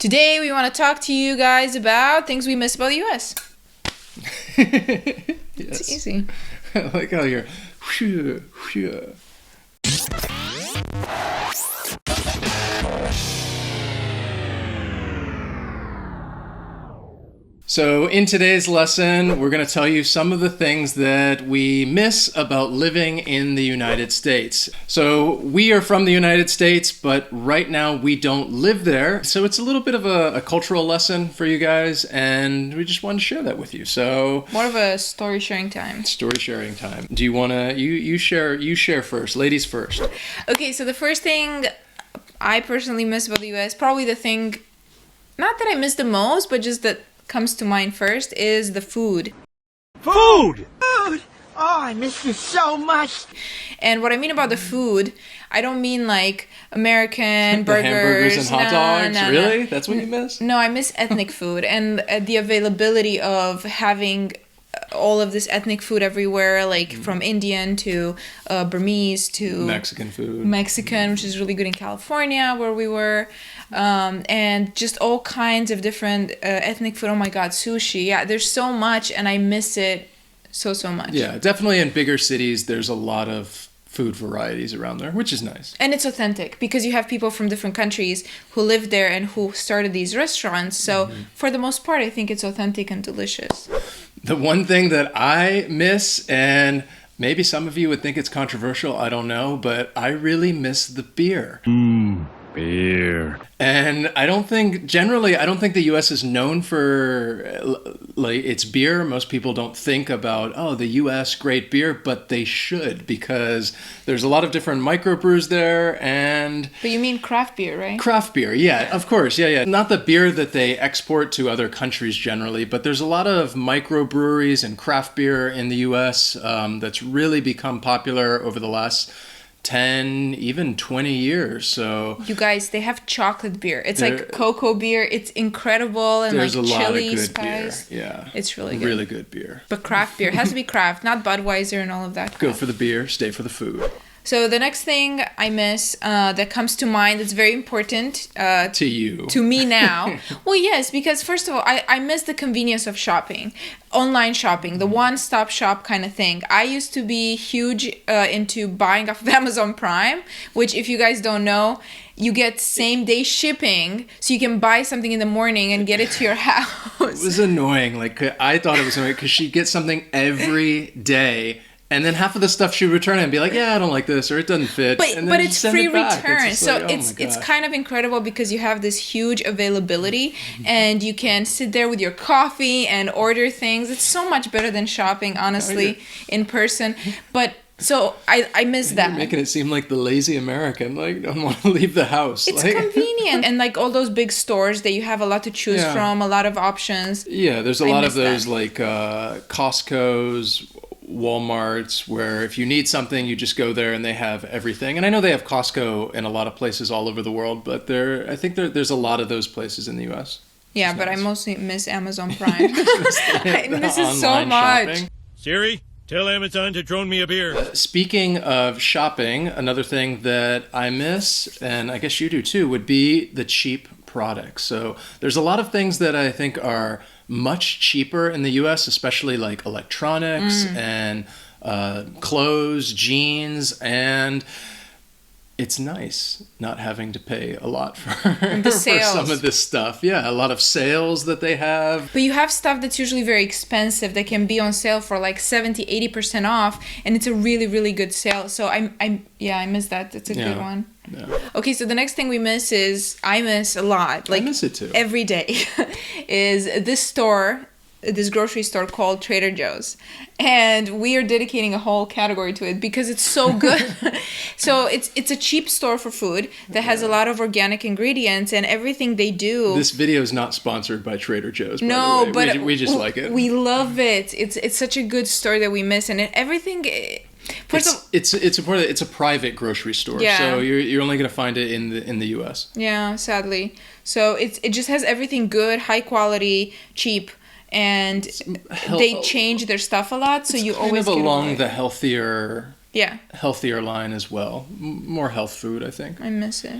Today we want to talk to you guys about things we miss about the US. Yes. It's easy. I like how you're whew, whew. So in today's lesson, we're going to tell you some of the things that we miss about living in the United States. So we are from the United States, but right now we don't live there. So it's a little bit of a cultural lesson for you guys, and we just wanted to share that with you. So More of a story sharing time. story sharing time. Do you want to, you share first, ladies first. Okay, so the first thing I personally miss about the US, probably the thing, not that I miss the most, but just that comes to mind first, is the food. Food! Oh, I miss you so much. And what I mean about the food, I don't mean like American The burgers. hamburgers and hot dogs? No. Really? That's what you miss? No, I miss ethnic food and the availability of having all of this ethnic food everywhere, like from Indian to Burmese to Mexican food. Mexican, which is really good in California where we were, and just all kinds of different ethnic food. Oh my God, sushi. Yeah, there's so much, and I miss it so much. Yeah, definitely in bigger cities, there's a lot of food varieties around there, which is nice. And it's authentic because you have people from different countries who live there and who started these restaurants. So for the most part, I think it's authentic and delicious. The one thing that I miss, and maybe some of you would think it's controversial, I don't know, but I really miss the beer. Beer. And I don't think the U.S. is known for like its beer. Most people don't think about, oh, the U.S. great beer, but they should, because there's a lot of different microbrews there. And But you mean craft beer, right? craft beer, yeah, of course, yeah. Not the beer that they export to other countries generally, but there's a lot of microbreweries and craft beer in the U.S. That's really become popular over the last 10, even 20 years. So You guys, they have chocolate beer. It's like cocoa beer. It's incredible, and there's like a lot of chili good spice. beer. Yeah, It's really good. Really good beer. But craft beer. It has to be craft, not Budweiser and all of that. Go crap. for the beer, stay for the food. So the next thing I miss that comes to mind, that's very important To you. to me now. Well, yes, because first of all, I miss the convenience of shopping. Online shopping, the one-stop shop kind of thing. I used to be huge into buying off of Amazon Prime, which, if you guys don't know, you get same-day shipping, so you can buy something in the morning and get it to your house. It was annoying. Like, I thought it was annoying because she'd get something every day, and then half of the stuff she'd return it and be like, yeah, I don't like this, or it doesn't fit. But and then it's send free it back. return, It's just so like, oh it's my gosh. kind of incredible because you have this huge availability, and you can sit there with your coffee and order things. It's so much better than shopping, honestly, in person. But so I miss that. You're making it seem like the lazy American, like, don't want to leave the house. It's like, convenient, and like all those big stores that you have a lot to choose Yeah. from, a lot of options. Yeah, there's a I lot of miss those that. like Costco's, Walmart's, where if you need something, you just go there and they have everything. And I know they have Costco in a lot of places all over the world, but I think there's a lot of those places in the U.S. Yeah, It's but I nice. mostly miss Amazon Prime. I The miss it so online much. shopping. Siri, tell Amazon to drone me a beer. Speaking of shopping, another thing that I miss, and I guess you do too, would be the cheap products. So there's a lot of things that I think are much cheaper in the U.S., especially like electronics and clothes, jeans, and it's nice not having to pay a lot for for sales. some of this stuff. Yeah, a lot of sales that they have. But you have stuff that's usually very expensive that can be on sale for like 70-80% off, and it's a really, really good sale. So I miss that. It's a good one. Yeah. Okay, so the next thing we miss is, I miss a lot, like I miss it too. every day, is this grocery store called Trader Joe's. And we are dedicating a whole category to it because it's so good. So it's a cheap store for food that has a lot of organic ingredients, and everything they do. This video is not sponsored by Trader Joe's, by No, the way. but we just like it. We love it. It's such a good store that we miss, and everything. First of all, It's a private grocery store, Yeah. so you're only gonna find it in the U.S. yeah, sadly. So it just has everything good, high quality, cheap, and they change their stuff a lot. So you Kind always of get along away. the healthier Yeah, line as well. More health food, I think. I miss it.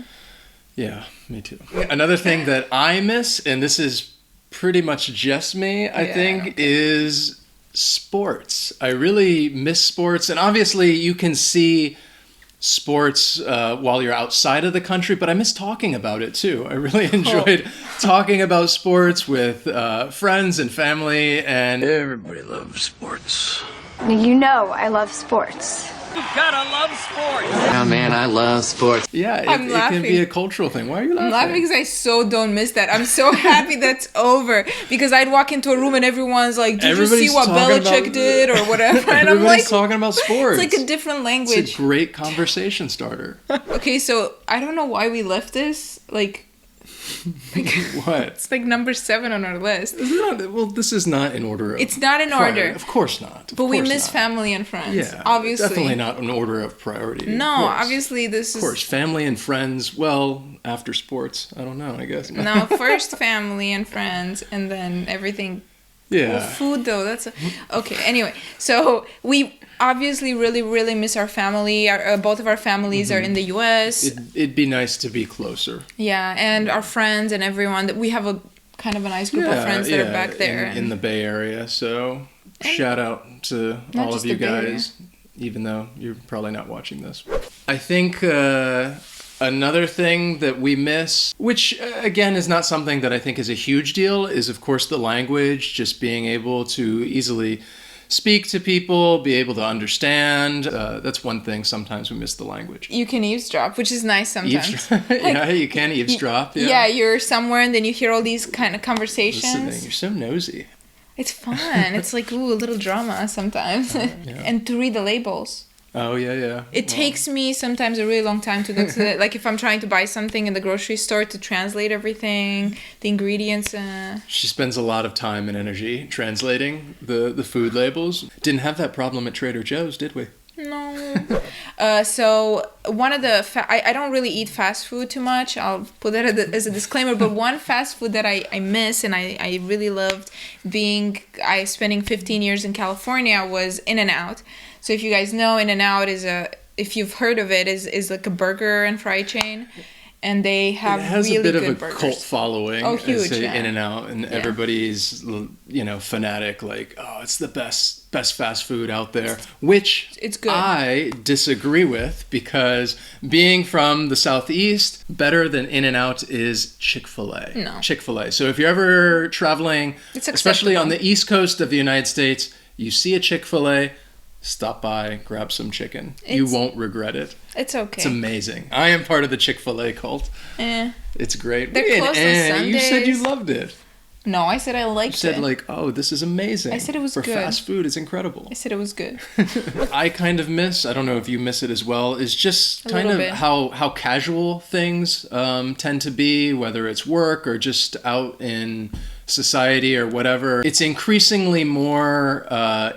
Yeah, me too. Another thing that I miss, and this is pretty much just me, I think, is sports. I really miss sports. And obviously you can see sports while you're outside of the country, but I miss talking about it too. I really enjoyed talking about sports with friends and family, and Everybody loves sports. You know I love sports. You gotta love sports. Oh man, I love sports. yeah, it can laughing. be a cultural thing. Why are you laughing? I'm laughing because I so don't miss that. I'm so happy that's over, because I'd walk into a room and everyone's like, did you see what Belichick did or whatever? And I'm like, talking about sports. it's like a different language. It's a great conversation starter. Okay, so I don't know why we left this. Like What? it's like number 7 on our list. Well, this is not in order of It's not in order. Of course not. But we miss family and friends. Yeah, obviously. definitely not in order of priority. No, of course. obviously this Of course, family and friends. Well, after sports, I don't know. I guess. No, first family and friends, and then everything. Yeah. Well, food though. Okay. Anyway, so we obviously really miss our family. Both of our families are in the U.S. It'd be nice to be closer. Yeah, and our friends and everyone. That we have a kind of a nice group of friends that are back there in the Bay Area. So shout out to Not all just of you the Bay Area. guys, even though you're probably not watching this. I think another thing that we miss, which again is not something that I think is a huge deal, is of course the language, just being able to easily speak to people, be able to understand. That's one thing. Sometimes we miss the language. You can eavesdrop, which is nice sometimes. Yeah, you can eavesdrop. Yeah, you're somewhere and then you hear all these kind of conversations. Listening. You're so nosy. It's fun. It's like, ooh, a little drama sometimes. And to read the labels. Oh, yeah. It takes me sometimes a really long time to go to the, like if I'm trying to buy something in the grocery store, to translate everything, the ingredients. She spends a lot of time and energy translating the food labels. Didn't have that problem at Trader Joe's, did we? No. So one of the, I don't really eat fast food too much. I'll put that as a disclaimer. But one fast food that I miss and I really loved spending 15 years in California was In-N-Out. So if you guys know, In-N-Out if you've heard of it, is like a burger and fry chain. And they have really good burgers. It has a bit of a cult following. Oh, huge, yeah. In-N-Out, and everybody's, fanatic, like, oh, it's the best fast food out there, which it's good. I disagree with, because being from the Southeast, better than In-N-Out is Chick-fil-A. No. Chick-fil-A. So if you're ever traveling, especially on the East Coast of the United States, you see a Chick-fil-A, stop by, grab some chicken. You won't regret it. It's okay. It's amazing. I am part of the Chick-fil-A cult. It's great. They're closed on Sundays. You said you loved it. No, I said I liked it. You said like, oh, this is amazing. I said it was good. For fast food, it's incredible. I said it was good. I kind of miss, I don't know if you miss it as well, is just kind of how casual things tend to be, whether it's work or just out in society or whatever. It's increasingly more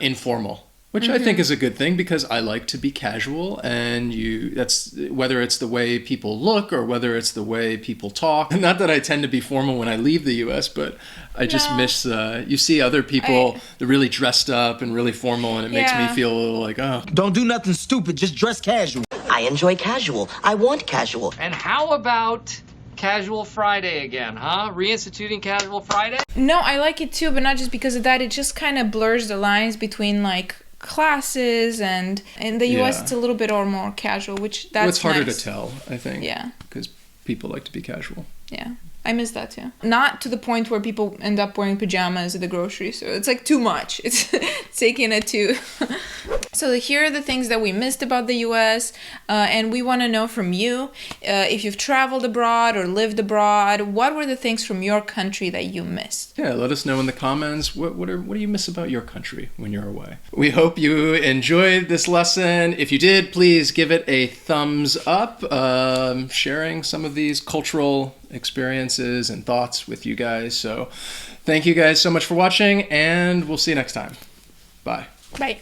informal. Which I think is a good thing, because I like to be casual, and that's whether it's the way people look or whether it's the way people talk. Not that I tend to be formal when I leave the U.S., but I just miss, you see other people, they're really dressed up and really formal, and it makes me feel a little like, oh. Don't do nothing stupid, just dress casual. I enjoy casual. I want casual. And how about Casual Friday again, huh? Reinstituting Casual Friday? No, I like it too, but not just because of that. It just kind of blurs the lines between like classes, and in the US it's a little bit more casual, which that's it's harder nice. to tell, I think. Yeah. Because people like to be casual. Yeah. I miss that too. Not to the point where people end up wearing pajamas at the grocery store. It's like too much. It's taking it too. So here are the things that we missed about the US, and we want to know from you, if you've traveled abroad or lived abroad, what were the things from your country that you missed? Yeah, let us know in the comments. What do you miss about your country when you're away? We hope you enjoyed this lesson. If you did, please give it a thumbs up. Sharing some of these cultural experiences and thoughts with you guys. So thank you guys so much for watching, and we'll see you next time. Bye. Bye.